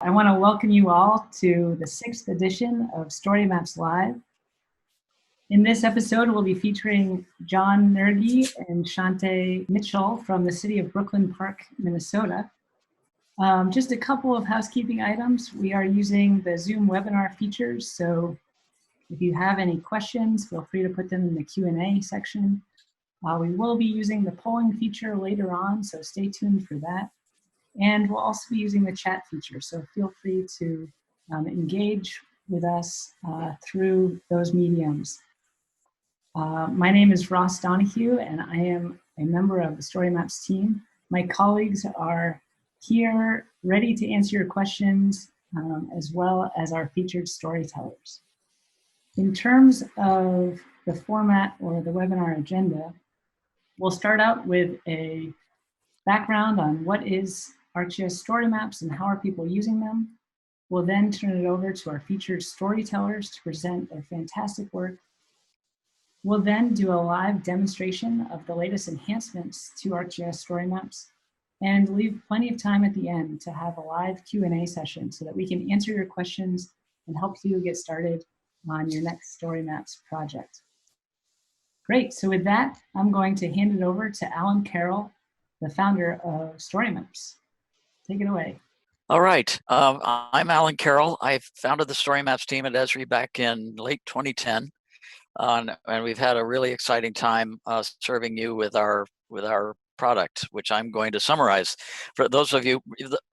I want to welcome you all to the 6th edition of StoryMaps Live. In this episode, we'll be featuring John Nerge and Chanté Mitchell from the city of Brooklyn Park, Minnesota. Just a couple of housekeeping items. We are using the Zoom webinar features, so if you have any questions, feel free to put them in the Q&A section. We will be using the polling feature later on, so stay tuned for that. And we'll also be using the chat feature, so feel free to engage with us through those mediums. My name is Ross Donahue, and I am a member of the StoryMaps team. My colleagues are here ready to answer your questions, as well as our featured storytellers. In terms of the format or the webinar agenda, we'll start out with a background on what is ArcGIS StoryMaps and how are people using them. We'll then turn it over to our featured storytellers to present their fantastic work. We'll then do a live demonstration of the latest enhancements to ArcGIS StoryMaps and leave plenty of time at the end to have a live Q&A session so that we can answer your questions and help you get started on your next StoryMaps project. Great, so with that, I'm going to hand it over to Alan Carroll, the founder of StoryMaps. Take it away. All right, I'm Alan Carroll. I founded the StoryMaps team at Esri back in late 2010, and we've had a really exciting time serving you with our product, which I'm going to summarize. For those of you,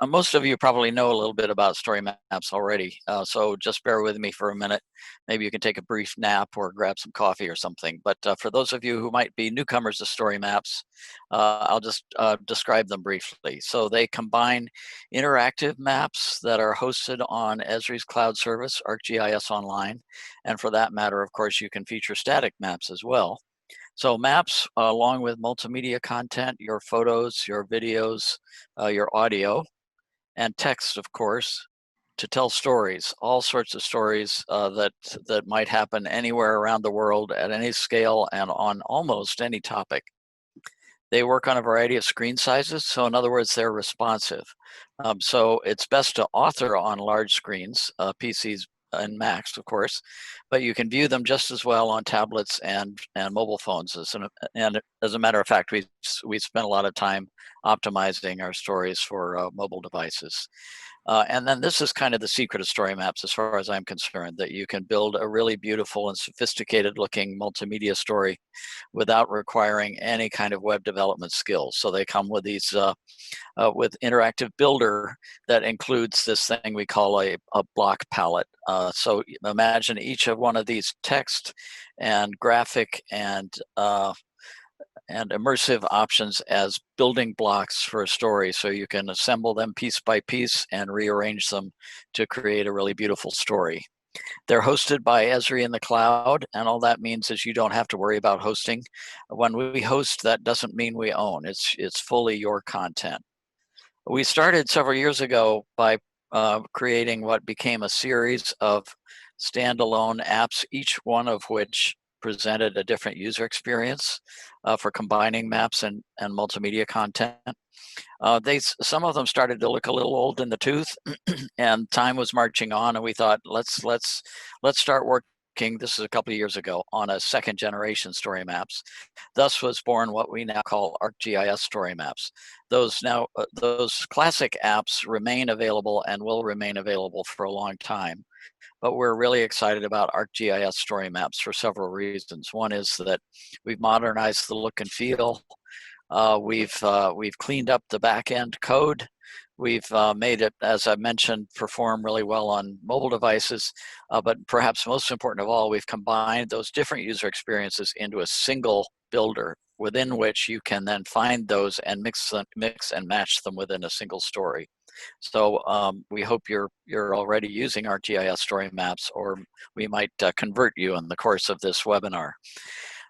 most of you probably know a little bit about StoryMaps already, so just bear with me for a minute. Maybe you can take a brief nap or grab some coffee or something. But for those of you who might be newcomers to StoryMaps, I'll just describe them briefly. So they combine interactive maps that are hosted on Esri's cloud service, ArcGIS Online, and for that matter, of course, you can feature static maps as well. So maps, along with multimedia content, your photos, your videos, your audio, and text, of course, to tell stories, all sorts of stories that might happen anywhere around the world at any scale and on almost any topic. They work on a variety of screen sizes, so in other words, they're responsive. So it's best to author on large screens, PCs and Macs, of course, but you can view them just as well on tablets and mobile phones. And as a matter of fact, we spent a lot of time optimizing our stories for mobile devices. And then this is kind of the secret of StoryMaps as far as I'm concerned, that you can build a really beautiful and sophisticated looking multimedia story without requiring any kind of web development skills. So they come with these, with interactive builder that includes this thing we call a block palette. So imagine each of one of these text and graphic and immersive options as building blocks for a story, so you can assemble them piece by piece and rearrange them to create a really beautiful story. They're hosted by Esri in the cloud, and all that means is you don't have to worry about hosting. When we host, that doesn't mean we own. It's fully your content. We started several years ago by creating what became a series of standalone apps, each one of which presented a different user experience for combining maps and multimedia content. Some of them started to look a little old in the tooth, and time was marching on, and we thought, let's start working. This is a couple of years ago, on a second generation StoryMaps. Thus was born what we now call ArcGIS StoryMaps. Those classic apps remain available and will remain available for a long time. But we're really excited about ArcGIS StoryMaps for several reasons. One is that we've modernized the look and feel. We've cleaned up the back-end code. We've made it, as I mentioned, perform really well on mobile devices. But perhaps most important of all, we've combined those different user experiences into a single builder within which you can then find those and mix and match them within a single story. So we hope you're already using ArcGIS StoryMaps, or we might convert you in the course of this webinar.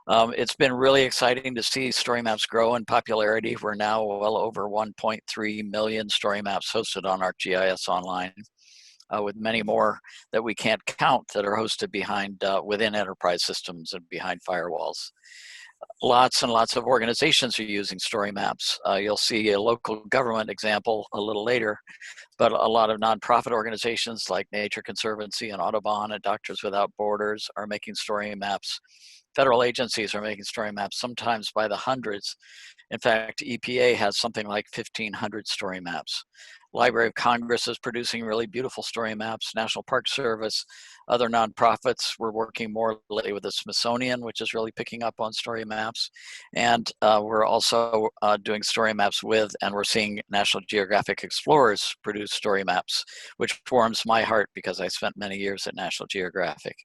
It's been really exciting to see StoryMaps grow in popularity. We're now well over 1.3 million StoryMaps hosted on ArcGIS Online, with many more that we can't count that are hosted behind within enterprise systems and behind firewalls. Lots and lots of organizations are using story maps. You'll see a local government example a little later, but a lot of nonprofit organizations like Nature Conservancy and Audubon and Doctors Without Borders are making story maps. Federal agencies are making story maps, sometimes by the hundreds. In fact, EPA has something like 1,500 story maps. Library of Congress is producing really beautiful story maps. National Park Service, other nonprofits. We're working more lately with the Smithsonian, which is really picking up on story maps. And we're also doing story maps with, and we're seeing National Geographic Explorers produce story maps, which warms my heart because I spent many years at National Geographic.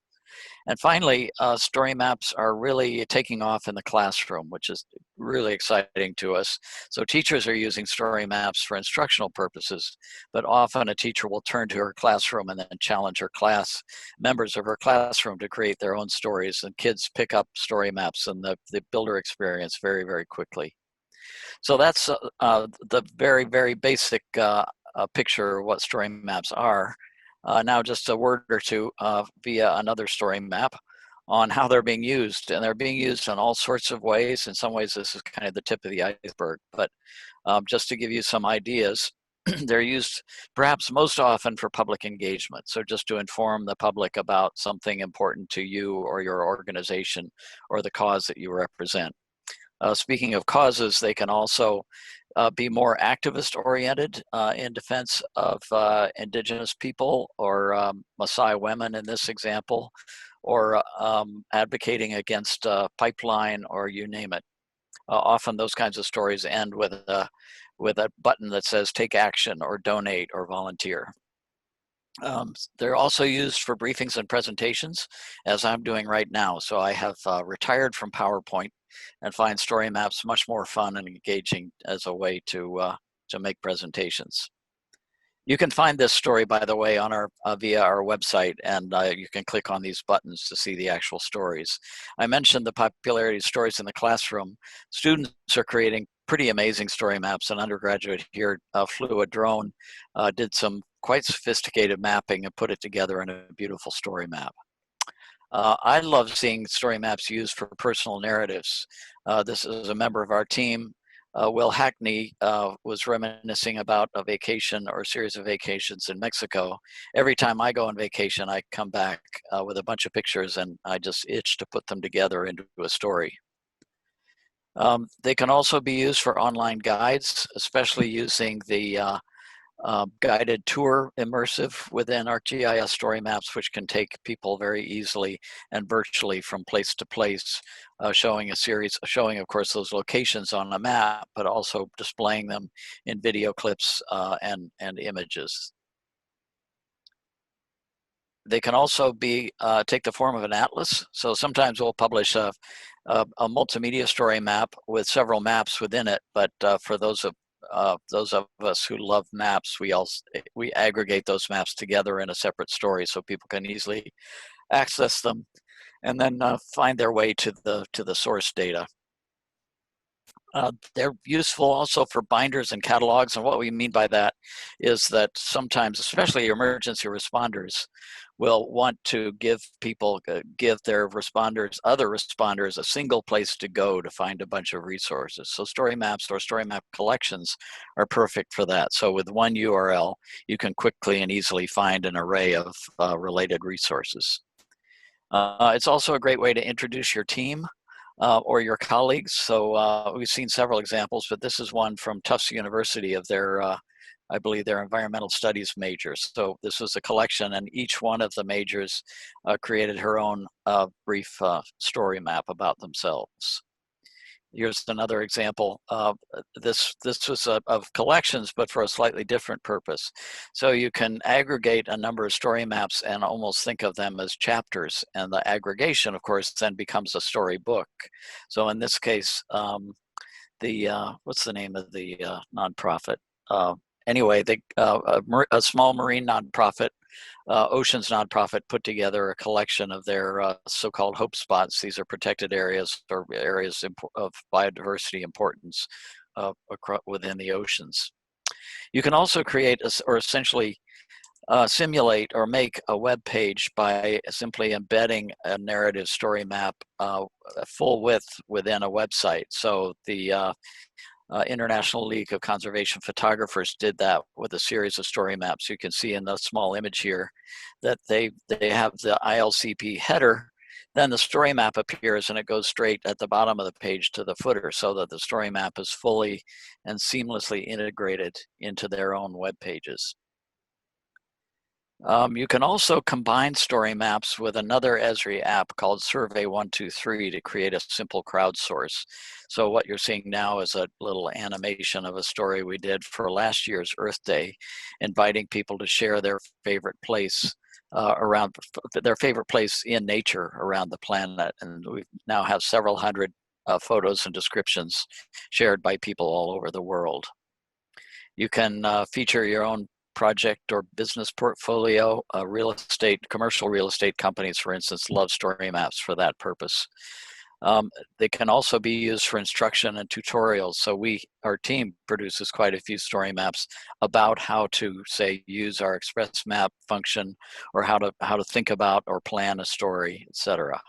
And finally, story maps are really taking off in the classroom, which is really exciting to us. So teachers are using story maps for instructional purposes, but often a teacher will turn to her classroom and then challenge her class, members of her classroom, to create their own stories, and kids pick up story maps and the builder experience very, very quickly. So that's the very, very basic picture of what story maps are. Now just a word or two via another story map on how they're being used. And they're being used in all sorts of ways. In some ways, this is kind of the tip of the iceberg. But just to give you some ideas, they're used perhaps most often for public engagement. So just to inform the public about something important to you or your organization or the cause that you represent. Speaking of causes, they can also be more activist oriented in defense of indigenous people or Maasai women in this example, or advocating against pipeline, or you name it. Often those kinds of stories end with a button that says take action or donate or volunteer. They're also used for briefings and presentations, as I'm doing right now. So I have retired from PowerPoint and find story maps much more fun and engaging as a way to make presentations. You can find this story, by the way, on our via our website, and you can click on these buttons to see the actual stories. I mentioned the popularity of stories in the classroom. Students are creating pretty amazing story maps. An undergraduate here flew a drone, did some quite sophisticated mapping, and put it together in a beautiful story map. I love seeing story maps used for personal narratives. This is a member of our team. Will Hackney was reminiscing about a vacation or a series of vacations in Mexico. Every time I go on vacation, I come back with a bunch of pictures, and I just itch to put them together into a story. They can also be used for online guides, especially using the guided tour immersive within ArcGIS StoryMaps, which can take people very easily and virtually from place to place, showing of course those locations on a map, but also displaying them in video clips and images. They can also be take the form of an atlas. So sometimes we'll publish a multimedia story map with several maps within it, but for those of us who love maps, we aggregate those maps together in a separate story so people can easily access them and then find their way to the source data. They're useful also for binders and catalogs, and what we mean by that is that sometimes, especially emergency responders, will want to give their other responders, a single place to go to find a bunch of resources. So story maps or story map collections are perfect for that. So with one URL, you can quickly and easily find an array of related resources. It's also a great way to introduce your team or your colleagues. So we've seen several examples, but this is one from Tufts University of their I believe their environmental studies majors. So this was a collection, and each one of the majors created her own brief story map about themselves. Here's another example. This was of collections, but for a slightly different purpose. So you can aggregate a number of story maps and almost think of them as chapters. And the aggregation, of course, then becomes a story book. So in this case, what's the name of the nonprofit? Anyway, a small marine nonprofit, Oceans nonprofit, put together a collection of their so-called hope spots. These are protected areas or areas of biodiversity importance within the oceans. You can also create or essentially simulate or make a web page by simply embedding a narrative story map full width within a website. So the International League of Conservation Photographers did that with a series of story maps. You can see in the small image here that they have the ILCP header, then the story map appears and it goes straight at the bottom of the page to the footer, so that the story map is fully and seamlessly integrated into their own web pages. You can also combine story maps with another Esri app called Survey123 to create a simple crowdsource. So what you're seeing now is a little animation of a story we did for last year's Earth Day, inviting people to share their favorite place in nature around the planet. And we now have several hundred photos and descriptions shared by people all over the world. You can feature your own project or business portfolio. Commercial real estate companies, for instance, love story maps for that purpose. They can also be used for instruction and tutorials. So our team produces quite a few story maps about how to, say, use our Express Map function, or how to think about or plan a story, etc.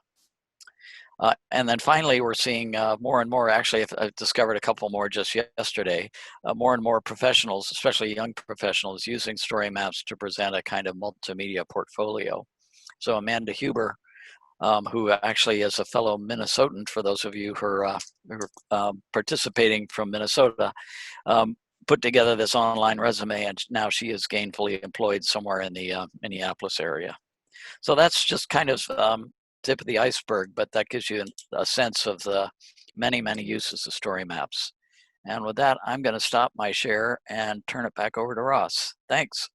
And then finally, we're seeing more and more, actually, I've discovered a couple more just yesterday, more and more professionals, especially young professionals, using story maps to present a kind of multimedia portfolio. So Amanda Huber, who actually is a fellow Minnesotan, for those of you who are participating from Minnesota, put together this online resume, and now she is gainfully employed somewhere in the Minneapolis area. So that's just kind of tip of the iceberg, but that gives you a sense of the many, many uses of story maps. And with that, I'm going to stop my share and turn it back over to Ross. Thanks.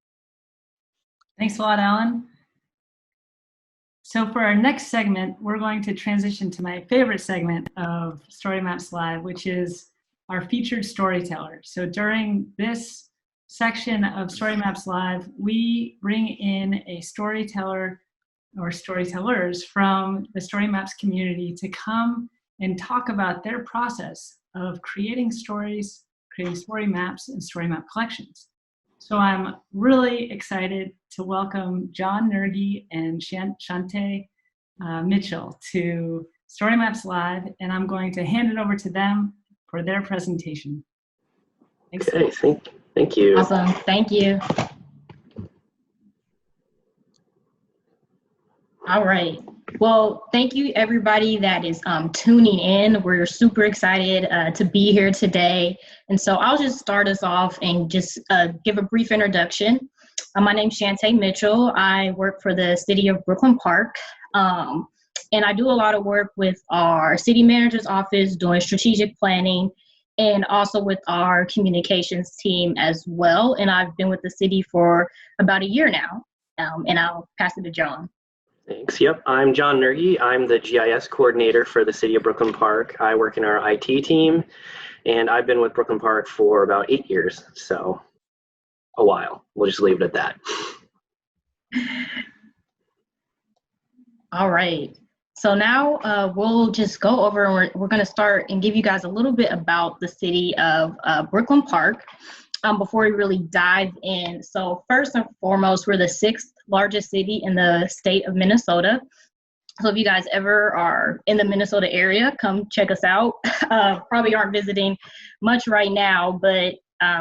Thanks a lot, Alan. So for our next segment, we're going to transition to my favorite segment of StoryMaps Live, which is our featured storyteller. So during this section of StoryMaps Live, we bring in a storyteller or storytellers from the StoryMaps community to come and talk about their process of creating stories, creating story maps and story map collections. So I'm really excited to welcome John Nerge and Chanté Mitchell to StoryMaps Live, and I'm going to hand it over to them for their presentation. Thanks. Okay, thank you. Awesome, thank you. All right. Well, thank you everybody that is tuning in. We're super excited to be here today. And so I'll just start us off and just give a brief introduction. My name's Chanté Mitchell. I work for the city of Brooklyn Park. And I do a lot of work with our city manager's office doing strategic planning, and also with our communications team as well. And I've been with the city for about a year now. And I'll pass it to John. Thanks. Yep, I'm John Nerge. I'm the GIS coordinator for the city of Brooklyn Park. I work in our IT team, and I've been with Brooklyn Park for about 8 years, so a while. We'll just leave it at that. All right. So now we'll just go over, and we're going to start and give you guys a little bit about the city of Brooklyn Park before we really dive in. So first and foremost, we're the 6th largest city in the state of Minnesota. So if you guys ever are in the Minnesota area, come check us out. Probably aren't visiting much right now, but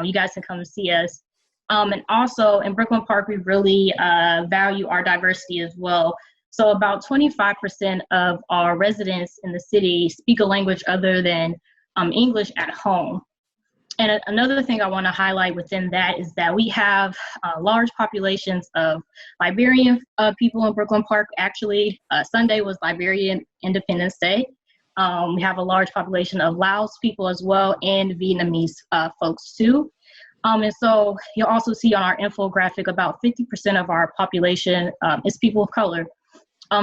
you guys can come see us. And also in Brooklyn Park, we really value our diversity as well. So about 25% of our residents in the city speak a language other than English at home. And another thing I want to highlight within that is that we have large populations of Liberian people in Brooklyn Park. Actually, Sunday was Liberian Independence Day. We have a large population of Laos people as well, and Vietnamese folks too. And so you'll also see on our infographic about 50% of our population is people of color.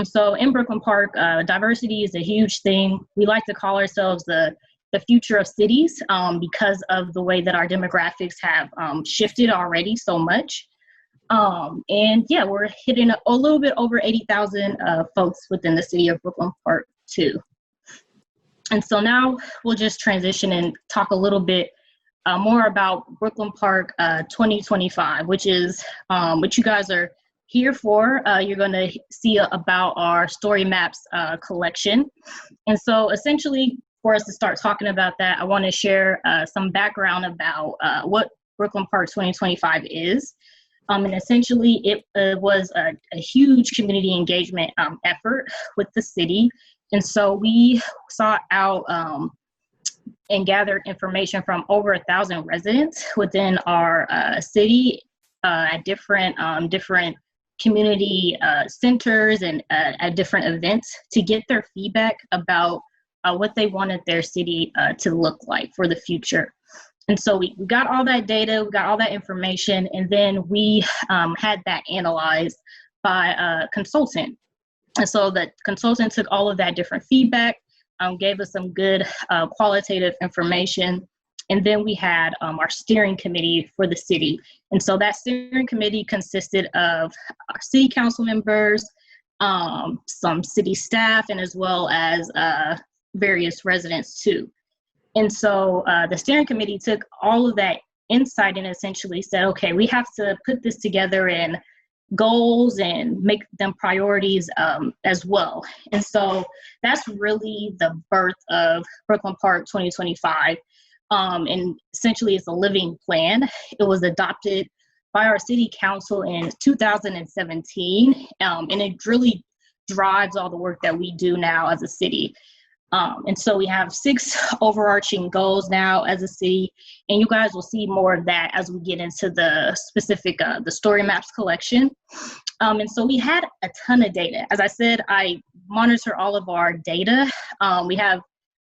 So in Brooklyn Park, diversity is a huge thing. We like to call ourselves the future of cities because of the way that our demographics have shifted already so much. And yeah, we're hitting a little bit over 80,000 folks within the city of Brooklyn Park too. And so now we'll just transition and talk a little bit more about Brooklyn Park 2025, which is what you guys are here for. You're going to see about our StoryMaps collection. And so essentially, for us to start talking about that, I want to share some background about what Brooklyn Park 2025 is. And essentially, it was a huge community engagement effort with the city. And so we sought out and gathered information from over 1,000 residents within our city at different community centers and at different events to get their feedback about what they wanted their city to look like for the future. And so we got all that data, we got all that information, and then we had that analyzed by a consultant. And so the consultant took all of that different feedback, gave us some good qualitative information, and then we had our steering committee for the city. And so that steering committee consisted of our city council members, some city staff, and as well as various residents too. And so the steering committee took all of that insight and essentially said, okay, we have to put this together in goals and make them priorities as well. And so that's really the birth of Brooklyn Park 2025. And essentially it's a living plan. It was adopted by our city council in 2017. And it really drives all the work that we do now as a city. And so we have 6 overarching goals now as a city, and you guys will see more of that as we get into the specific, the StoryMaps collection. And so we had a ton of data. As I said, I monitor all of our data. We have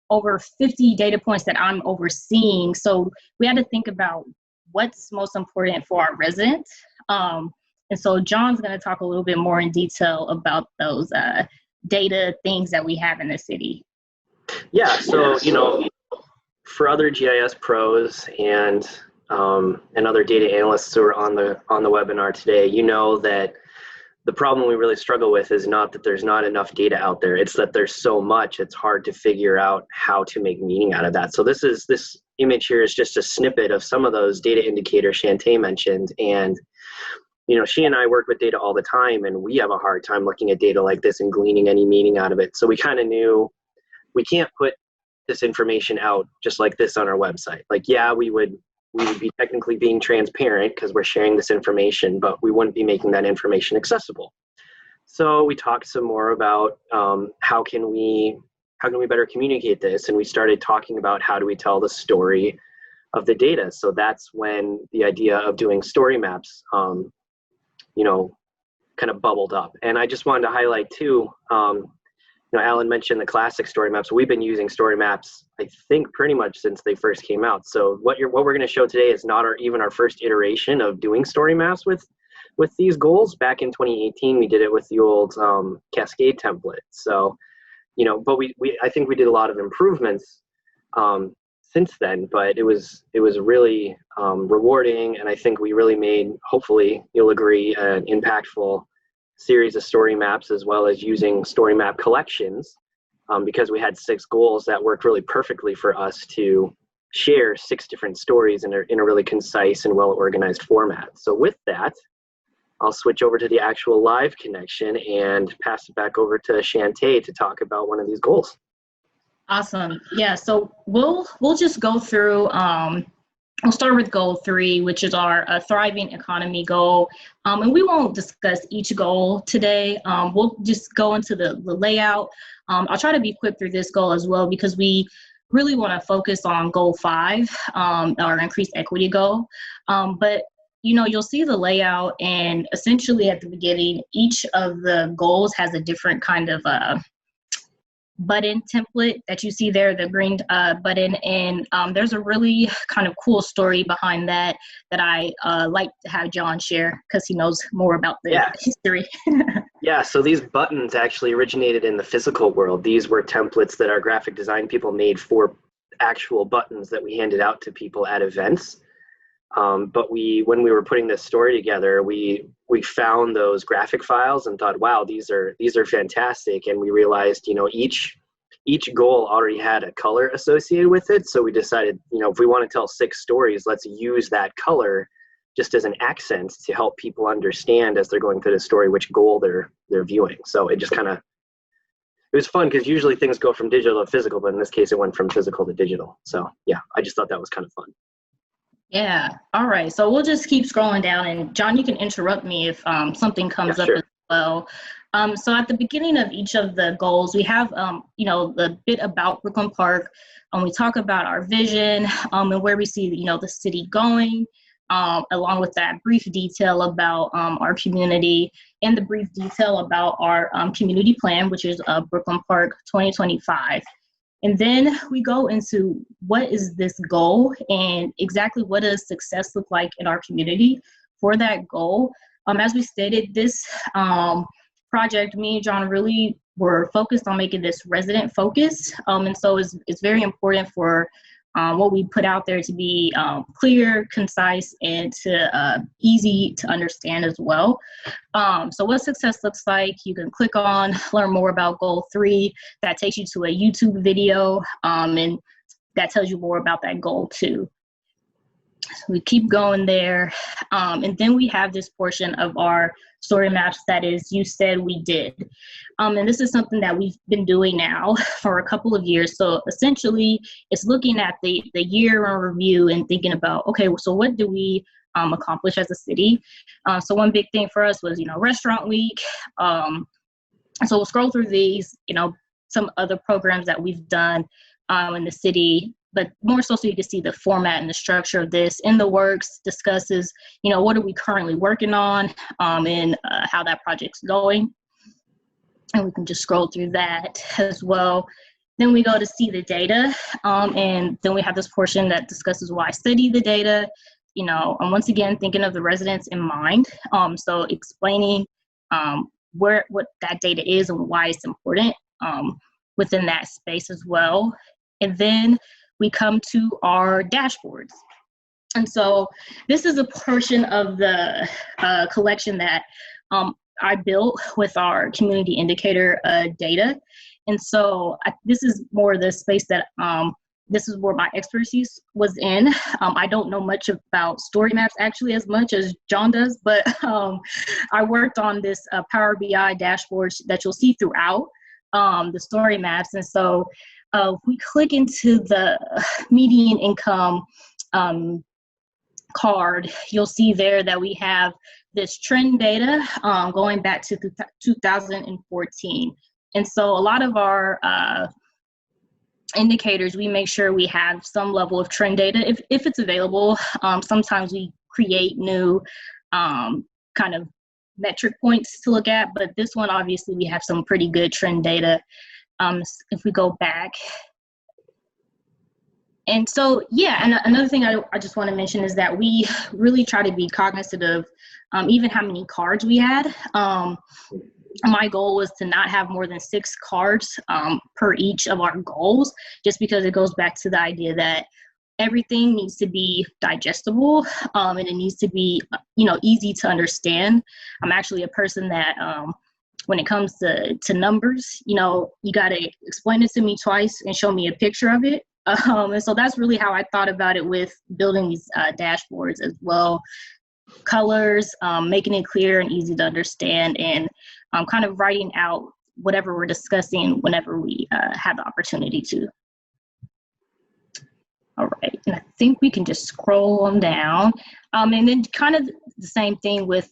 over 50 data points that I'm overseeing. So we had to think about what's most important for our residents. And so John's going to talk a little bit more in detail about those data things that we have in the city. Yeah, so for other GIS pros and other data analysts who are on the webinar today, you know that the problem we really struggle with is not that there's not enough data out there; it's that there's so much. It's hard to figure out how to make meaning out of that. So this image here is just a snippet of some of those data indicators Chanté mentioned, and she and I work with data all the time, and we have a hard time looking at data like this and gleaning any meaning out of it. So we kind of knew we can't put this information out just like this on our website. Like, yeah, we would be technically being transparent because we're sharing this information, but we wouldn't be making that information accessible. So we talked some more about how can we better communicate this, and we started talking about how do we tell the story of the data. So that's when the idea of doing story maps, kind of bubbled up. And I just wanted to highlight too. Alan mentioned the classic story maps. We've been using story maps, I think, pretty much since they first came out. So what we're going to show today is not even our first iteration of doing story maps with these goals. Back in 2018, we did it with the old Cascade template. So, but I think we did a lot of improvements since then. But it was really rewarding, and I think we really made, hopefully you'll agree, an impactful series of story maps, as well as using story map collections, because we had 6 goals that worked really perfectly for us to share 6 different stories in a really concise and well-organized format. So with that, I'll switch over to the actual live connection and pass it back over to Chanté to talk about one of these goals. Awesome. Yeah, so we'll just go through, we'll start with goal 3, which is our thriving economy goal. And we won't discuss each goal today. We'll just go into the layout. I'll try to be quick through this goal as well, because we really want to focus on goal 5, our increased equity goal. But you'll see the layout, and essentially at the beginning, each of the goals has a different kind of button template that you see there, the green button, and there's a really kind of cool story behind that I like to have John share, because he knows more about the history. Yeah, so these buttons actually originated in the physical world. These were templates that our graphic design people made for actual buttons that we handed out to people at events. But when we were putting this story together, we found those graphic files and thought, wow, these are fantastic. And we realized, each each goal already had a color associated with it. So we decided, if we want to tell 6 stories, let's use that color just as an accent to help people understand as they're going through the story which goal they're viewing. So it just it was fun because usually things go from digital to physical, but in this case it went from physical to digital. So yeah, I just thought that was kind of fun. Yeah. All right. So we'll just keep scrolling down, and John, you can interrupt me if something comes up sure. as well. So at the beginning of each of the goals, we have, the bit about Brooklyn Park. We talk about our vision and where we see, the city going, along with that brief detail about our community and the brief detail about our community plan, which is Brooklyn Park 2025. And then we go into what is this goal and exactly what does success look like in our community for that goal. As we stated, this project, me and John really were focused on making this resident focused. And so it's very important for what we put out there to be clear, concise, and easy to understand as well. So what success looks like, you can click on learn more about goal 3. That takes you to a YouTube video, and that tells you more about that goal too. So we keep going there. And then we have this portion of our story maps that is, you said we did. And this is something that we've been doing now for a couple of years. So essentially it's looking at the year in review and thinking about, okay, so what do we accomplish as a city? So one big thing for us was, restaurant week. So we'll scroll through these, some other programs that we've done in the city, but more so you can see the format and the structure of this. In the works discusses, what are we currently working on and how that project's going. And we can just scroll through that as well. Then we go to see the data. And then we have this portion that discusses why study the data, and once again, thinking of the residents in mind. So explaining what that data is and why it's important within that space as well. And then we come to our dashboards. And so this is a portion of the collection that I built with our community indicator data. And so this is more the space that this is where my expertise was in. I don't know much about story maps actually as much as John does, but I worked on this Power BI dashboard that you'll see throughout the story maps. And so if we click into the median income card, you'll see there that we have this trend data going back to 2014. And so a lot of our indicators, we make sure we have some level of trend data if it's available. Sometimes we create new kind of metric points to look at, but this one, obviously, we have some pretty good trend data. If we go back. And so, yeah, and another thing I just want to mention is that we really try to be cognizant of even how many cards we had. My goal was to not have more than 6 cards per each of our goals, just because it goes back to the idea that everything needs to be digestible and it needs to be, easy to understand. I'm actually a person that when it comes to numbers, you got to explain it to me twice and show me a picture of it. And so that's really how I thought about it with building these dashboards as well. Colors, making it clear and easy to understand, and kind of writing out whatever we're discussing whenever we have the opportunity to. All right, and I think we can just scroll on down. And then kind of the same thing with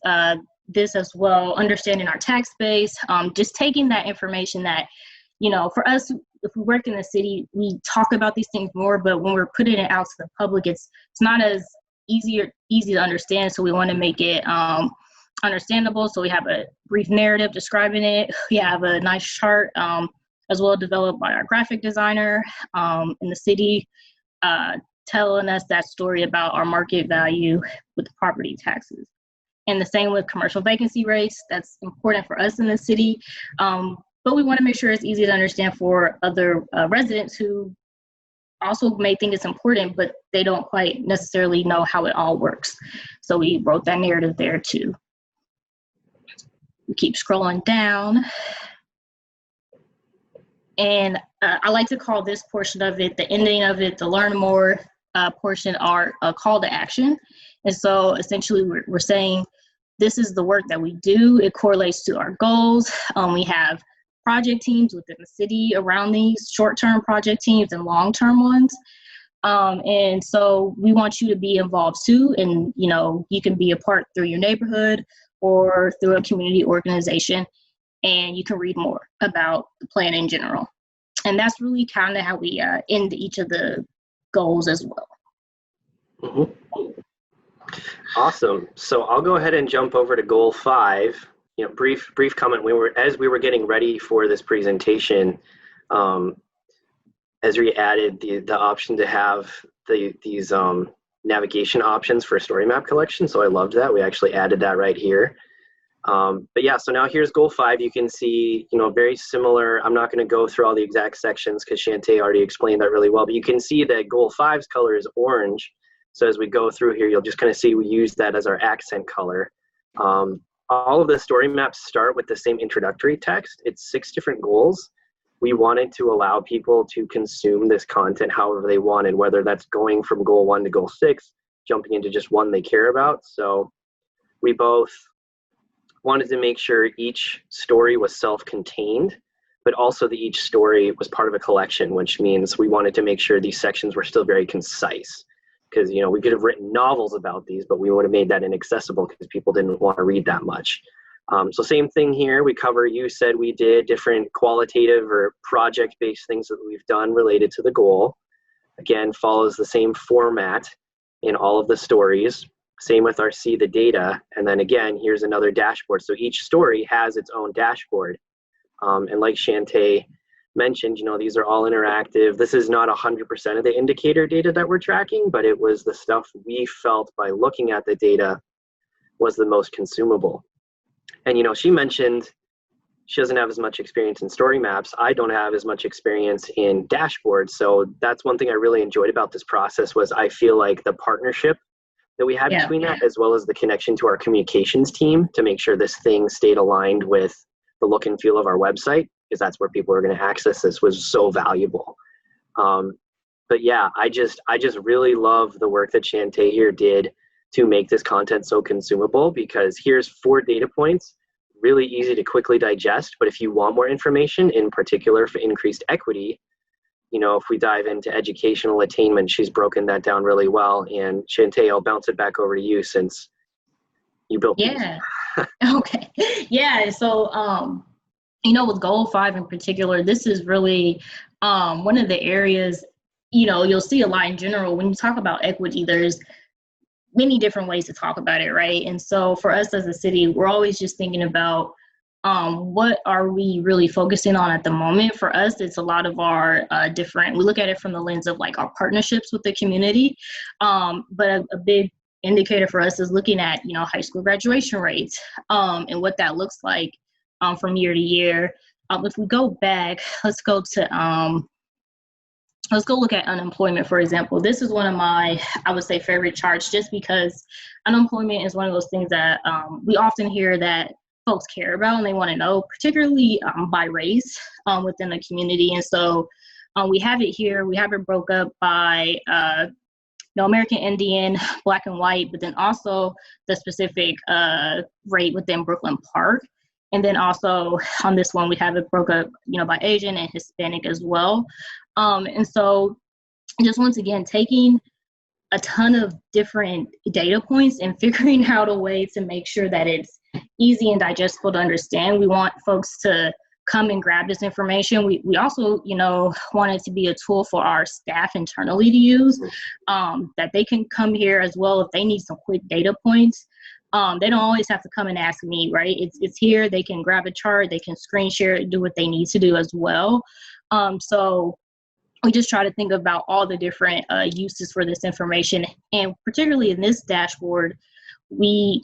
this as well, understanding our tax base, just taking that information that, for us, if we work in the city, we talk about these things more, but when we're putting it out to the public, it's not as easy to understand. So we want to make it understandable. So we have a brief narrative describing it. We have a nice chart as well developed by our graphic designer in the city, telling us that story about our market value with property taxes. And the same with commercial vacancy rates. That's important for us in the city. But we want to make sure it's easy to understand for other residents who also may think it's important, but they don't quite necessarily know how it all works. So we wrote that narrative there too. We keep scrolling down. And I like to call this portion of it, the ending of it, the learn more portion, our call to action. And so essentially we're saying, this is the work that we do. It correlates to our goals. We have project teams within the city around these short-term project teams and long-term ones. And so we want you to be involved too. And, you know, you can be a part through your neighborhood or through a community organization, and you can read more about the plan in general. And that's really kind of how we end each of the goals as well. Mm-hmm. Awesome. So I'll go ahead and jump over to goal 5. You know, brief comment. As we were getting ready for this presentation, Esri added the option to have these navigation options for story map collection. So I loved that. We actually added that right here. But yeah, so now here's goal 5. You can see, you know, very similar. I'm not going to go through all the exact sections because Chanté already explained that really well. But you can see that goal 5's color is orange. So as we go through here, you'll just kind of see we use that as our accent color. All of the story maps start with the same introductory text. It's 6 different goals. We wanted to allow people to consume this content however they wanted, whether that's going from goal 1 to goal 6, jumping into just one they care about. So we both wanted to make sure each story was self-contained, but also that each story was part of a collection, which means we wanted to make sure these sections were still very concise. Because, you know, we could have written novels about these, but we would have made that inaccessible because people didn't want to read that much. So same thing here. We cover, you said we did different qualitative or project-based things that we've done related to the goal. Again, follows the same format in all of the stories. Same with our see the data. And then again, here's another dashboard. So each story has its own dashboard. And like Chanté mentioned, you know, these are all interactive. This is not 100% of the indicator data that we're tracking, but it was the stuff we felt by looking at the data was the most consumable. And, you know, she mentioned she doesn't have as much experience in story maps. I don't have as much experience in dashboards. So that's one thing I really enjoyed about this process was I feel like the partnership that we had between that, as well as the connection to our communications team to make sure this thing stayed aligned with the look and feel of our website, because that's where people are going to access this, was so valuable. But yeah, I just really love the work that Chanté here did to make this content so consumable, because here's 4 data points, really easy to quickly digest. But if you want more information, in particular for increased equity, you know, if we dive into educational attainment, she's broken that down really well. And Chanté, I'll bounce it back over to you since you built these. Okay. Yeah. So, you know, with goal 5 in particular, this is really one of the areas, you know, you'll see a lot in general. When you talk about equity, there's many different ways to talk about it, right? And so for us as a city, we're always just thinking about what are we really focusing on at the moment. For us, it's a lot of our we look at it from the lens of like our partnerships with the community. But a big indicator for us is looking at, you know, high school graduation rates and what that looks like from year to year. If we go back, let's go look at unemployment, for example. This is one of my, I would say, favorite charts, just because unemployment is one of those things that we often hear that folks care about and they want to know, particularly by race within the community. And so we have it here. We have it broke up by American Indian, Black and white, but then also the specific rate within Brooklyn Park. And then also on this one, we have it broke up, you know, by Asian and Hispanic as well. And so just once again, taking a ton of different data points and figuring out a way to make sure that it's easy and digestible to understand. We want folks to come and grab this information. We also, you know, want it to be a tool for our staff internally to use, that they can come here as well if they need some quick data points. They don't always have to come and ask me, right? It's here. They can grab a chart, they can screen share it, do what they need to do as well. So we just try to think about all the different uses for this information. And particularly in this dashboard, we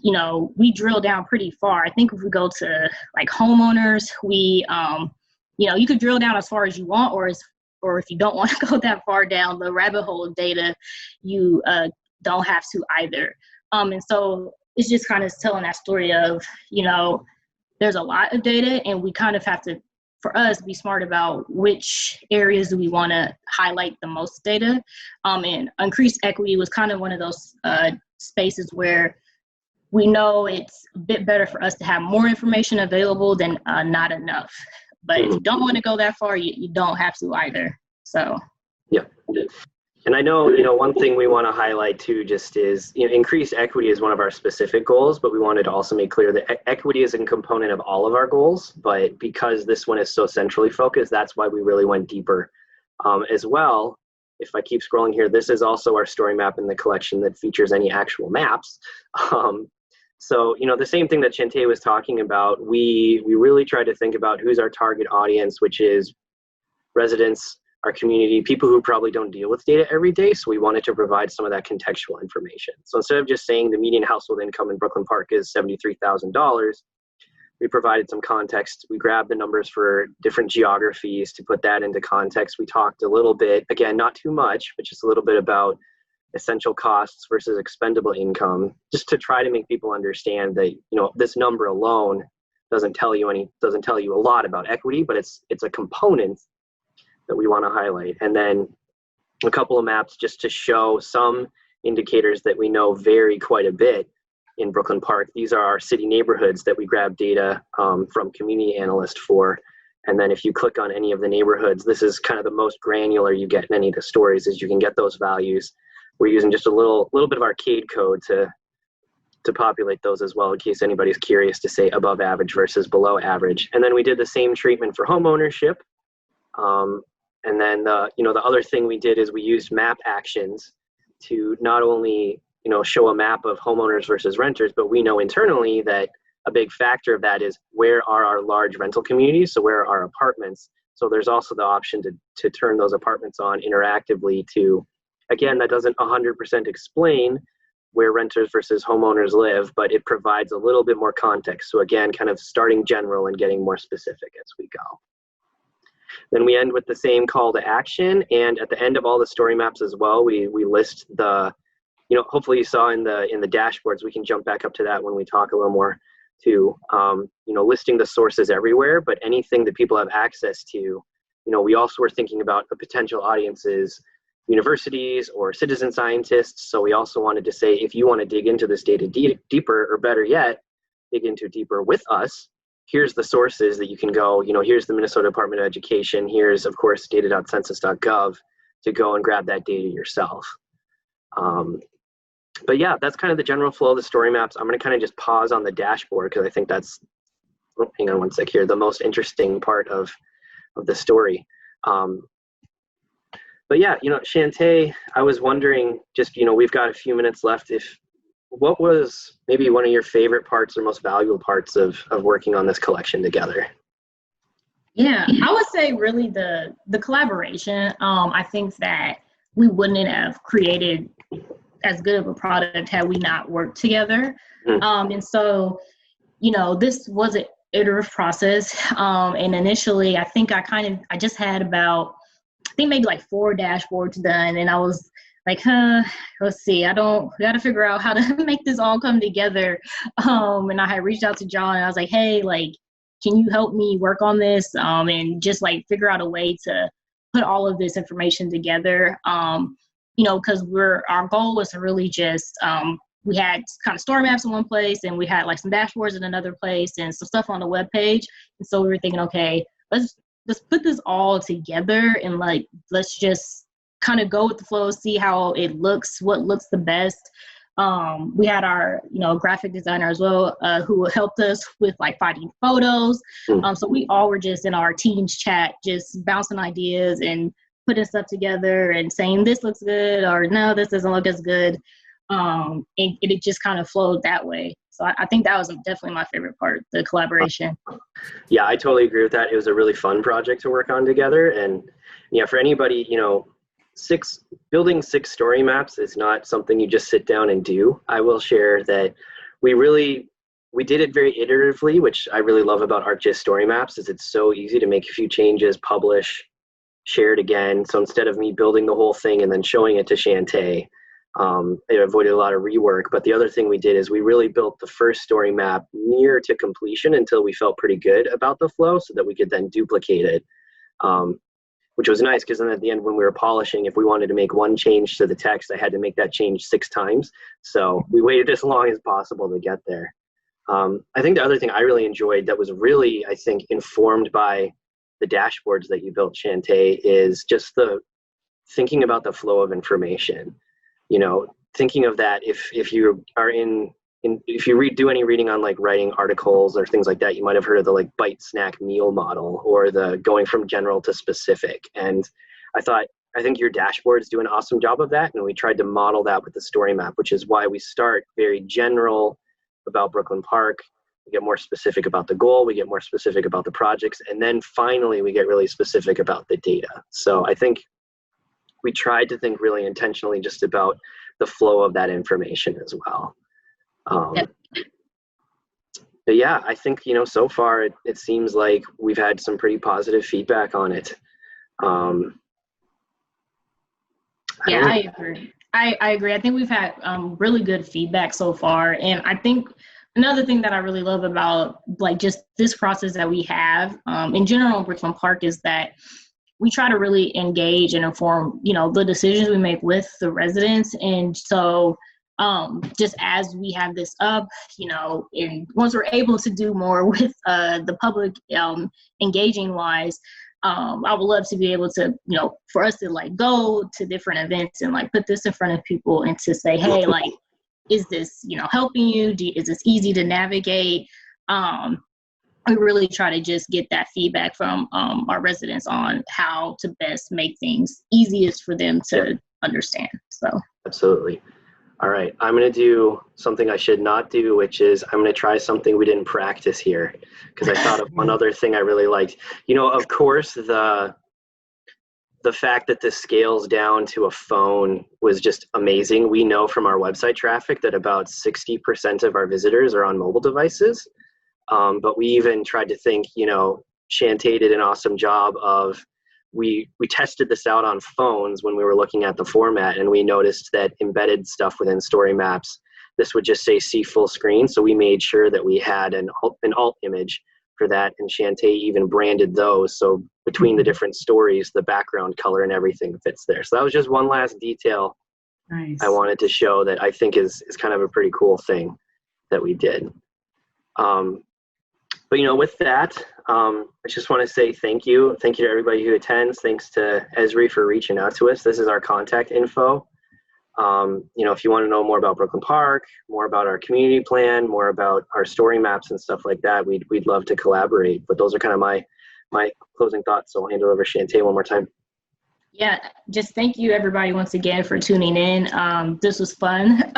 drill down pretty far. I think if we go to like homeowners, you know, you could drill down as far as you want, or if you don't want to go that far down the rabbit hole of data, you don't have to either. And so it's just kind of telling that story of, you know, there's a lot of data and we kind of have to, for us, be smart about which areas do we want to highlight the most data. And increased equity was kind of one of those spaces where we know it's a bit better for us to have more information available than not enough. But if you don't want to go that far, you don't have to either. So. Yeah. And I know, one thing we want to highlight too just is, increased equity is one of our specific goals, but we wanted to also make clear that equity is a component of all of our goals. But because this one is so centrally focused, that's why we really went deeper as well. If I keep scrolling here, this is also our story map in the collection that features any actual maps. So, the same thing that Chanté was talking about, we really tried to think about who's our target audience, which is residents, our community, people who probably don't deal with data every day. So we wanted to provide some of that contextual information. So instead of just saying the median household income in Brooklyn Park is $73,000, we provided some context. We grabbed the numbers for different geographies to put that into context. We talked a little bit, again, not too much, but just a little bit about essential costs versus expendable income, just to try to make people understand that, this number alone doesn't tell you a lot about equity, but it's a component that we want to highlight. And then a couple of maps just to show some indicators that we know vary quite a bit in Brooklyn Park. These are our city neighborhoods that we grab data from community analyst for. And then if you click on any of the neighborhoods, this is kind of the most granular you get in any of the stories, is you can get those values. We're using just a little bit of arcade code to populate those as well, in case anybody's curious to say above average versus below average. And then we did the same treatment for home ownership. And then the other thing we did is we used map actions to not only show a map of homeowners versus renters, but we know internally that a big factor of that is where are our large rental communities, so where are our apartments. So there's also the option to turn those apartments on interactively to, again, that doesn't 100% explain where renters versus homeowners live, but it provides a little bit more context. So again, kind of starting general and getting more specific as we go. Then we end with the same call to action, and at the end of all the story maps as well, we list the, hopefully you saw in the dashboards. We can jump back up to that when we talk a little more too. Listing the sources everywhere, but anything that people have access to. We also were thinking about the potential audiences, universities or citizen scientists. So we also wanted to say, if you want to dig into this data deeper, or better yet, dig into deeper with us, here's the sources that you can go, here's the Minnesota Department of Education, here's, of course, data.census.gov to go and grab that data yourself. But yeah, that's kind of the general flow of the story maps. I'm going to kind of just pause on the dashboard because I think that's, hang on one sec here, the most interesting part of the story. But yeah, Chanté, I was wondering, just, we've got a few minutes left, what was maybe one of your favorite parts or most valuable parts of working on this collection together? Yeah, I would say really the collaboration. I think that we wouldn't have created as good of a product had we not worked together. And so, this was an iterative process. And initially, I think I just had about, maybe like 4 dashboards done, and I was like, let's see, we got to figure out how to make this all come together. And I had reached out to John, and I was like, hey, can you help me work on this? And just figure out a way to put all of this information together. Because our goal was to really just, we had kind of story maps in one place, and we had some dashboards in another place and some stuff on the webpage. And so we were thinking, okay, let's put this all together and let's just kind of go with the flow, see how it looks, what looks the best. We had our, graphic designer as well, who helped us with finding photos. So we all were just in our team's chat, just bouncing ideas and putting stuff together and saying this looks good or no, this doesn't look as good. And it just kind of flowed that way. So I think that was definitely my favorite part, the collaboration. Yeah, I totally agree with that. It was a really fun project to work on together. And yeah, for anybody, building 6 story maps is not something you just sit down and do. I will share that we did it very iteratively, which I really love about ArcGIS StoryMaps, is it's so easy to make a few changes, publish, share it again. So instead of me building the whole thing and then showing it to Chanté, It avoided a lot of rework. But the other thing we did is we really built the first story map near to completion until we felt pretty good about the flow so that we could then duplicate it, which was nice because then at the end when we were polishing, if we wanted to make one change to the text, I had to make that change 6 times. So we waited as long as possible to get there. I think the other thing I really enjoyed that was really, I think, informed by the dashboards that you built, Chanté, is just the thinking about the flow of information. You know, thinking of that if you are if you do any reading on like writing articles or things like that, you might have heard of the like bite snack meal model or the going from general to specific. And I think your dashboards do an awesome job of that. And we tried to model that with the story map, which is why we start very general about Brooklyn Park. We get more specific about the goal, we get more specific about the projects, and then finally we get really specific about the data. So I think we tried to think really intentionally just about the flow of that information as well. But yeah, I think, you know, so far it seems like we've had some pretty positive feedback on it. I agree. I agree. I think we've had really good feedback so far. And I think another thing that I really love about like just this process that we have in general in Brooklyn Park is that we try to really engage and inform, you know, the decisions we make with the residents. And so just as we have this up, you know, and once we're able to do more with the public engaging wise, I would love to be able to, you know, for us to like go to different events and like put this in front of people and to say, hey, like, is this, you know, helping you? Is this easy to navigate? We really try to just get that feedback from our residents on how to best make things easiest for them to understand. So absolutely. All right, I'm going to do something I should not do, which is I'm going to try something we didn't practice here because I thought of one other thing I really liked. You know, of course, the fact that this scales down to a phone was just amazing. We know from our website traffic that about 60% of our visitors are on mobile devices. But we even tried to think, you know, Chanté did an awesome job of, we tested this out on phones when we were looking at the format, and we noticed that embedded stuff within story maps, this would just say see full screen. So we made sure that we had an alt image for that, and Chanté even branded those. So between the different stories, the background color and everything fits there. So that was just one last detail I wanted to show that I think is kind of a pretty cool thing that we did. But, you know, with that, I just want to say thank you. Thank you to everybody who attends. Thanks to Esri for reaching out to us. This is our contact info. You know, if you want to know more about Brooklyn Park, more about our community plan, more about our story maps and stuff like that, we'd love to collaborate. But those are kind of my closing thoughts. So I'll hand it over to Chanté one more time. Yeah, just thank you everybody once again for tuning in. This was fun.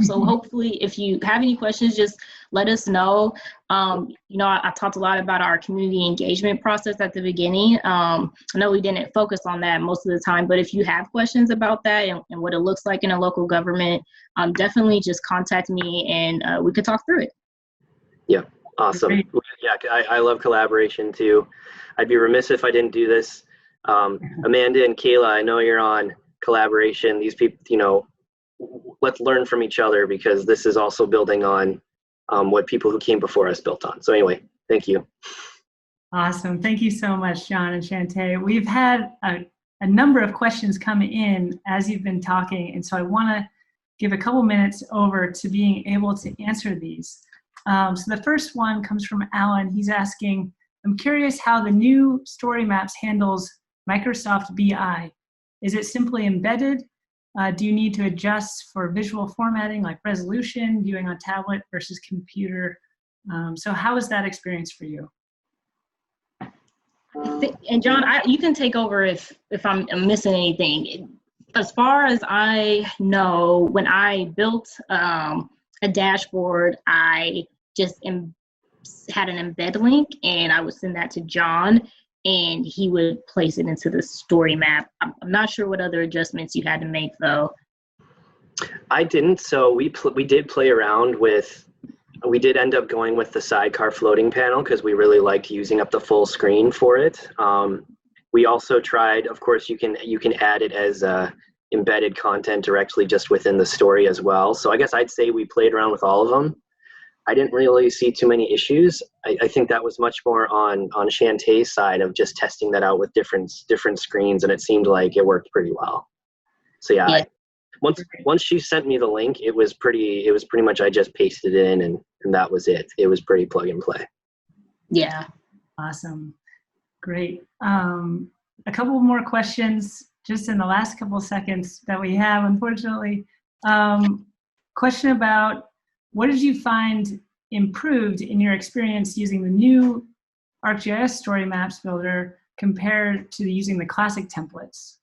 So hopefully if you have any questions, just let us know. You know, I talked a lot about our community engagement process at the beginning. I know we didn't focus on that most of the time, but if you have questions about that and what it looks like in a local government, definitely just contact me and we could talk through it. Yeah, awesome. Yeah, I love collaboration too. I'd be remiss if I didn't do this. Amanda and Kayla, I know you're on collaboration. These people, you know, let's learn from each other because this is also building on what people who came before us built on. So anyway, thank you. Awesome. Thank you so much, John and Chanté. We've had a number of questions come in as you've been talking, and so I want to give a couple minutes over to being able to answer these. So the first one comes from Alan. He's asking, I'm curious how the new story maps handles Microsoft BI. Is it simply embedded? Do you need to adjust for visual formatting like resolution, viewing on tablet versus computer? So how is that experience for you? And John, you can take over if I'm missing anything. As far as I know, when I built a dashboard, I just had an embed link and I would send that to John and he would place it into the story map. I'm not sure what other adjustments you had to make though. I didn't, so we did play around with, we did end up going with the sidecar floating panel because we really liked using up the full screen for it. We also tried, of course, you can add it as embedded content directly just within the story as well. So I guess I'd say we played around with all of them. I didn't really see too many issues. I think that was much more on Chanté's side of just testing that out with different screens, and it seemed like it worked pretty well. So yeah. Once she sent me the link, it was pretty much I just pasted it in and that was it. It was pretty plug and play. Yeah. Awesome. Great. A couple more questions just in the last couple seconds that we have, unfortunately. Question about what did you find improved in your experience using the new ArcGIS StoryMaps builder compared to using the classic templates?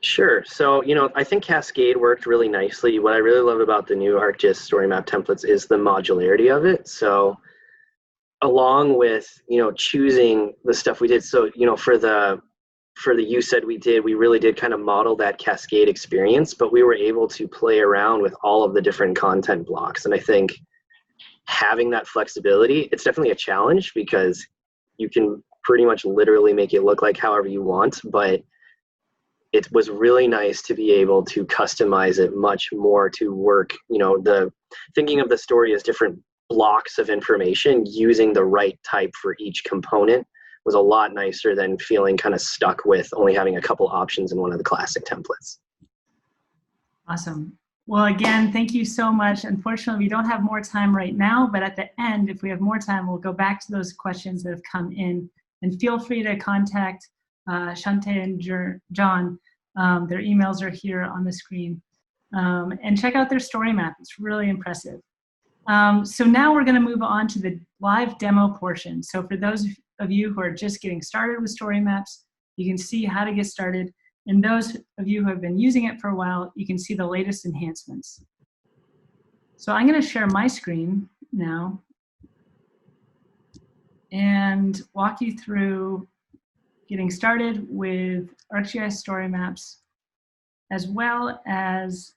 Sure. So, I think Cascade worked really nicely. What I really love about the new ArcGIS StoryMap templates is the modularity of it. So, along with, choosing the stuff we did. So, for the we really did kind of model that Cascade experience, but we were able to play around with all of the different content blocks. And I think having that flexibility, it's definitely a challenge because you can pretty much literally make it look like however you want, but it was really nice to be able to customize it much more to work, thinking of the story as different blocks of information, using the right type for each component was a lot nicer than feeling kind of stuck with only having a couple options in one of the classic templates. Awesome. Well, again, thank you so much. Unfortunately, we don't have more time right now, but at the end, if we have more time, we'll go back to those questions that have come in. And feel free to contact Chanté and John. Their emails are here on the screen. And check out their story map. It's really impressive. So now we're going to move on to the live demo portion. So for those of you who are just getting started with story maps, you can see how to get started. And those of you who have been using it for a while, you can see the latest enhancements. So I'm going to share my screen now and walk you through getting started with ArcGIS StoryMaps, as well as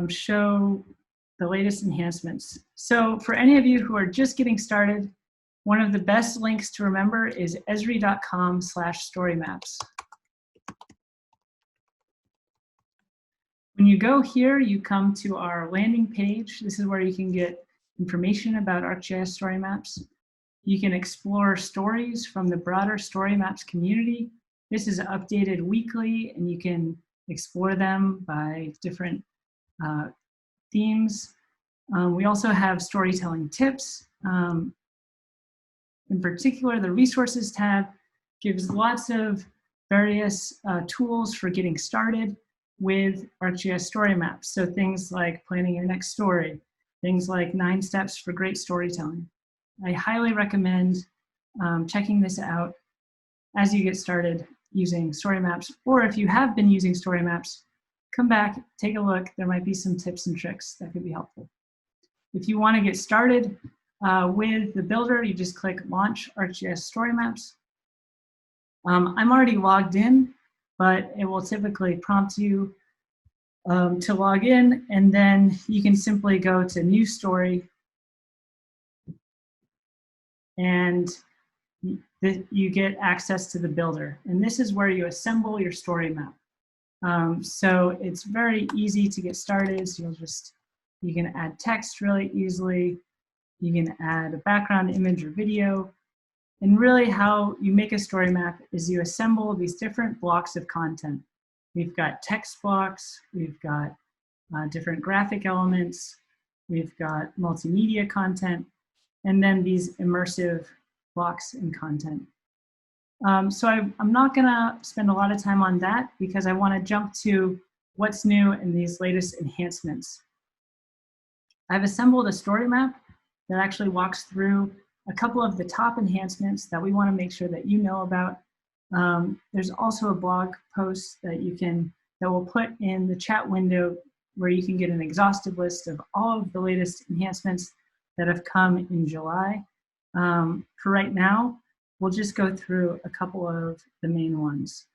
show the latest enhancements. So for any of you who are just getting started, one of the best links to remember is esri.com/storymaps. When you go here, you come to our landing page. This is where you can get information about ArcGIS StoryMaps. You can explore stories from the broader StoryMaps community. This is updated weekly, and you can explore them by different themes. We also have storytelling tips. In particular, the resources tab gives lots of various tools for getting started with ArcGIS StoryMaps. So things like planning your next story, things like 9 steps for great storytelling. I highly recommend checking this out as you get started using StoryMaps, or if you have been using StoryMaps, come back, take a look. There might be some tips and tricks that could be helpful. If you want to get started with the builder, you just click Launch ArcGIS StoryMaps. I'm already logged in, but it will typically prompt you to log in, and then you can simply go to New Story, and you get access to the builder. And this is where you assemble your story map. So it's very easy to get started. So you can add text really easily. You can add a background image or video. And really how you make a story map is you assemble these different blocks of content. We've got text blocks, we've got different graphic elements, we've got multimedia content, and then these immersive blocks and content. So I'm not gonna spend a lot of time on that because I wanna jump to what's new in these latest enhancements. I've assembled a story map that actually walks through a couple of the top enhancements that we wanna make sure that you know about. There's also a blog post that we'll put in the chat window where you can get an exhaustive list of all of the latest enhancements that have come in July. For right now, we'll just go through a couple of the main ones.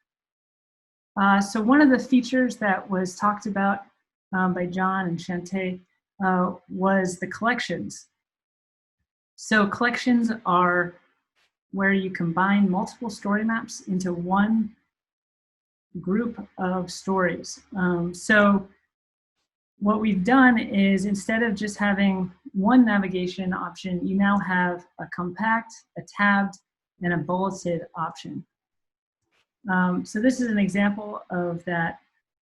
So one of the features that was talked about by John and Chanté was the collections. So collections are where you combine multiple story maps into one group of stories. So what we've done is, instead of just having one navigation option, you now have a compact, a tabbed, and a bulleted option. So this is an example of that,